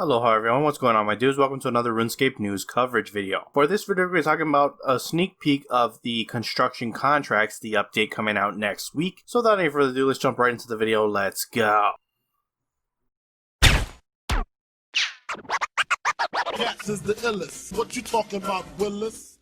Aloha everyone, what's going on my dudes? Welcome to another RuneScape news coverage video. For this video, we're talking about a sneak peek of the construction contracts, the update coming out next week. So without any further ado, let's jump right into the video. Let's go. Jagex is the illest. What you talking about, Willis?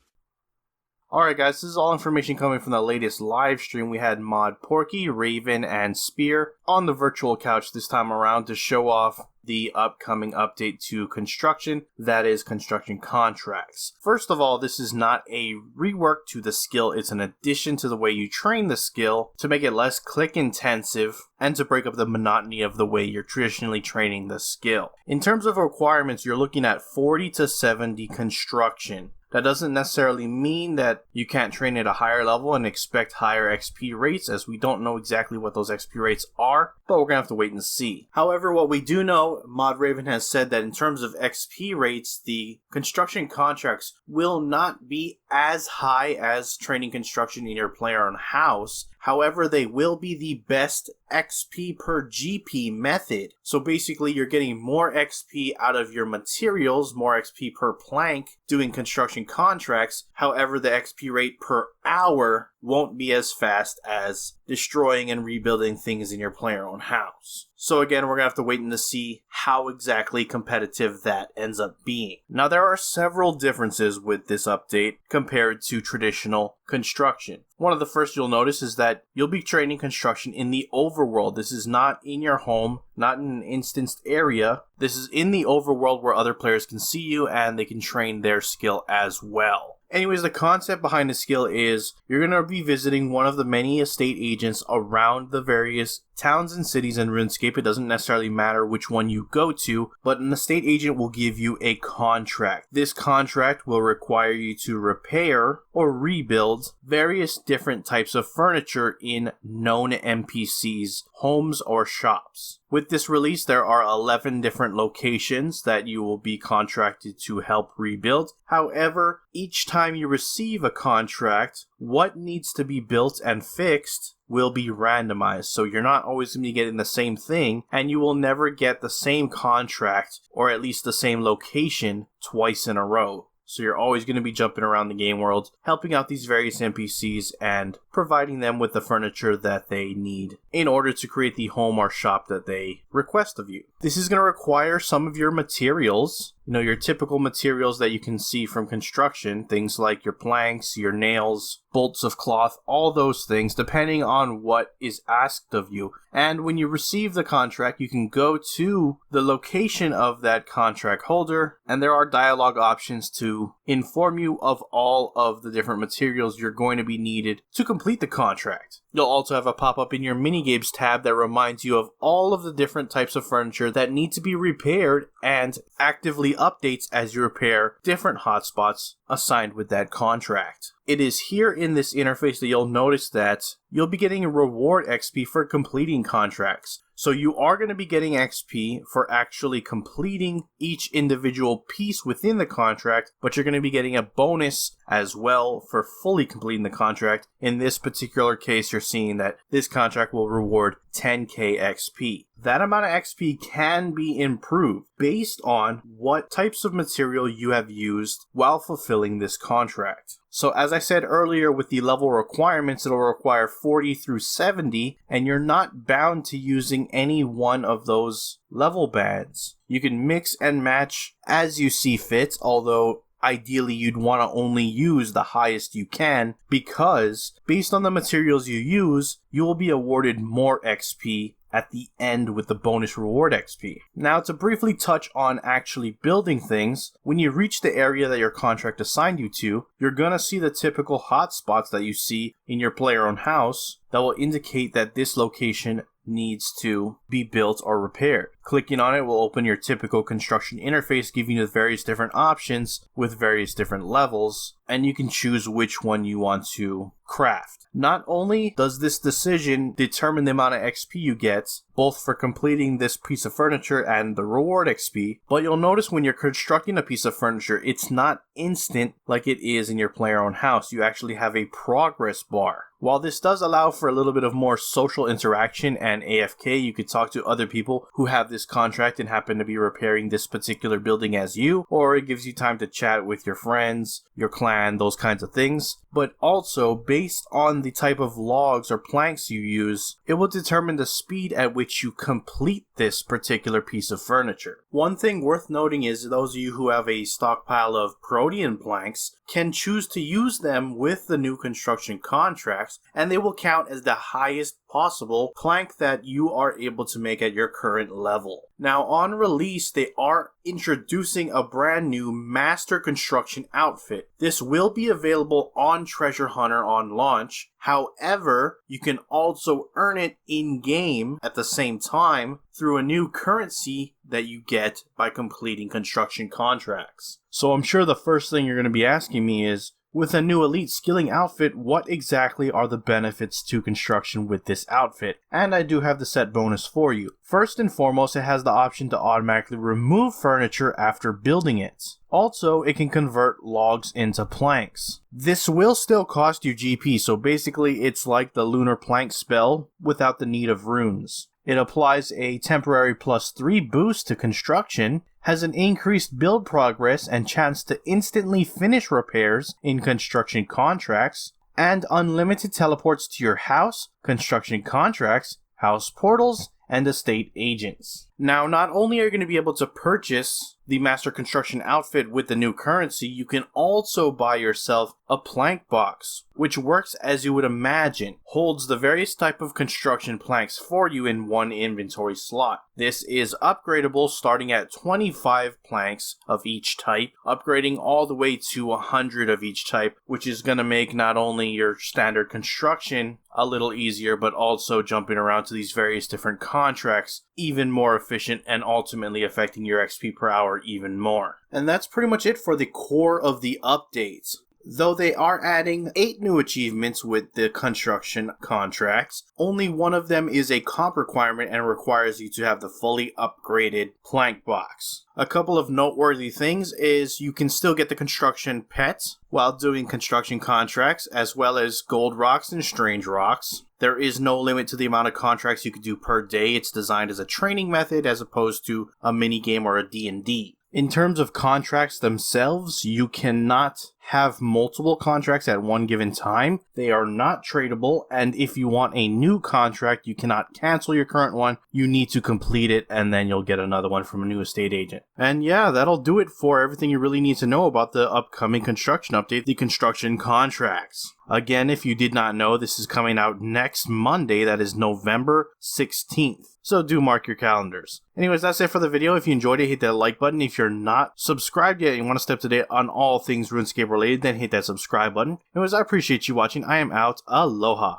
Alright guys, this is all information coming from the latest live stream. We had Mod Porky, Raven, and Spear on the virtual couch this time around to show off the upcoming update to construction, that is construction contracts. First of all, this is not a rework to the skill, it's an addition to the way you train the skill to make it less click intensive and to break up the monotony of the way you're traditionally training the skill. In terms of requirements, you're looking at 40 to 70 construction. That doesn't necessarily mean that you can't train at a higher level and expect higher XP rates, as we don't know exactly what those XP rates are, but we're gonna have to wait and see. However, what we do know, Mod Raven has said that in terms of XP rates, the construction contracts will not be as high as training construction in your player own house. However, they will be the best XP per GP method. So basically, you're getting more XP out of your materials, more XP per plank doing construction contracts. However, the XP rate per hour won't be as fast as destroying and rebuilding things in your player own house. So again, we're gonna have to wait and to see how exactly competitive that ends up being. Now, there are several differences with this update compared to traditional construction. One of the first you'll notice is that you'll be training construction in the overworld. This is not in your home, not in an instanced area. This is in the overworld where other players can see you and they can train their skill as well. Anyways, the concept behind the skill is you're going to be visiting one of the many estate agents around the various towns and cities in RuneScape. It doesn't necessarily matter which one you go to, but an estate agent will give you a contract. This contract will require you to repair or rebuild various different types of furniture in known NPCs' homes or shops. With this release, there are 11 different locations that you will be contracted to help rebuild. However, each time you receive a contract, what needs to be built and fixed will be randomized. So you're not always going to be getting the same thing, and you will never get the same contract, or at least the same location, twice in a row. So you're always going to be jumping around the game world, helping out these various NPCs and providing them with the furniture that they need in order to create the home or shop that they request of you. This is going to require some of your materials, your typical materials that you can see from construction, things like your planks, your nails, bolts of cloth, all those things, depending on what is asked of you. And when you receive the contract, you can go to the location of that contract holder, and there are dialogue options to inform you of all of the different materials you're going to be needed to complete the contract. You'll also have a pop-up in your minigames tab that reminds you of all of the different types of furniture that need to be repaired and actively updates as you repair different hotspots assigned with that contract. It is here in this interface that you'll notice that you'll be getting a reward XP for completing contracts. So you are going to be getting XP for actually completing each individual piece within the contract, but you're going to be getting a bonus as well for fully completing the contract. In this particular case, you're seeing that this contract will reward 10k XP. That amount of XP can be improved based on what types of material you have used while fulfilling this contract. So as I said earlier, with the level requirements, it'll require 40 through 70, and you're not bound to using any one of those level bands. You can mix and match as you see fit, although ideally you'd want to only use the highest you can, because based on the materials you use, you will be awarded more XP at the end with the bonus reward XP. Now, to briefly touch on actually building things, when you reach the area that your contract assigned you to, you're gonna see the typical hotspots that you see in your player-owned house that will indicate that this location needs to be built or repaired. Clicking on it will open your typical construction interface, giving you the various different options with various different levels, and you can choose which one you want to craft. Not only does this decision determine the amount of XP you get, both for completing this piece of furniture and the reward XP, but you'll notice when you're constructing a piece of furniture, it's not instant like it is in your player-owned house. You actually have a progress bar. While this does allow for a little bit of more social interaction and AFK, you could talk to other people who have this this contract and happen to be repairing this particular building as you, or it gives you time to chat with your friends, your clan, those kinds of things. But also, based on the type of logs or planks you use, it will determine the speed at which you complete this particular piece of furniture. One thing worth noting is those of you who have a stockpile of Protean planks can choose to use them with the new construction contracts, and they will count as the highest possible plank that you are able to make at your current level. Now, on release, they are introducing a brand new Master Construction outfit. This will be available on Treasure Hunter on launch. However, you can also earn it in-game at the same time through a new currency that you get by completing construction contracts. So I'm sure the first thing you're going to be asking me is, with a new elite skilling outfit, what exactly are the benefits to construction with this outfit? And I do have the set bonus for you. First and foremost, it has the option to automatically remove furniture after building it. Also, it can convert logs into planks. This will still cost you GP, so basically it's like the lunar plank spell without the need of runes. It applies a temporary +3 boost to construction, has an increased build progress and chance to instantly finish repairs in construction contracts, and unlimited teleports to your house, construction contracts, house portals, and estate agents. Now, not only are you going to be able to purchase the Master Construction outfit with the new currency, you can also buy yourself a plank box, which works as you would imagine, holds the various type of construction planks for you in one inventory slot. This is upgradable starting at 25 planks of each type, upgrading all the way to 100 of each type, which is going to make not only your standard construction a little easier, but also jumping around to these various different contracts even more efficient and ultimately affecting your XP per hour even more. And that's pretty much it for the core of the updates. Though they are adding 8 new achievements with the construction contracts, only one of them is a comp requirement and requires you to have the fully upgraded plank box. A couple of noteworthy things is you can still get the construction pets while doing construction contracts, as well as gold rocks and strange rocks. There is no limit to the amount of contracts you can do per day. It's designed as a training method as opposed to a minigame or a D&D. In terms of contracts themselves, you cannot have multiple contracts at one given time. They are not tradable, and if you want a new contract, you cannot cancel your current one. You need to complete it, and then you'll get another one from a new estate agent. And yeah, that'll do it for everything you really need to know about the upcoming construction update, the construction contracts. Again, if you did not know, this is coming out next Monday, that is November 16th. So do mark your calendars. Anyways, that's it for the video. If you enjoyed it, hit that like button. If you're not subscribed yet and you want to stay up to date on all things RuneScape related, then hit that subscribe button. Anyways, I appreciate you watching. I am out. Aloha.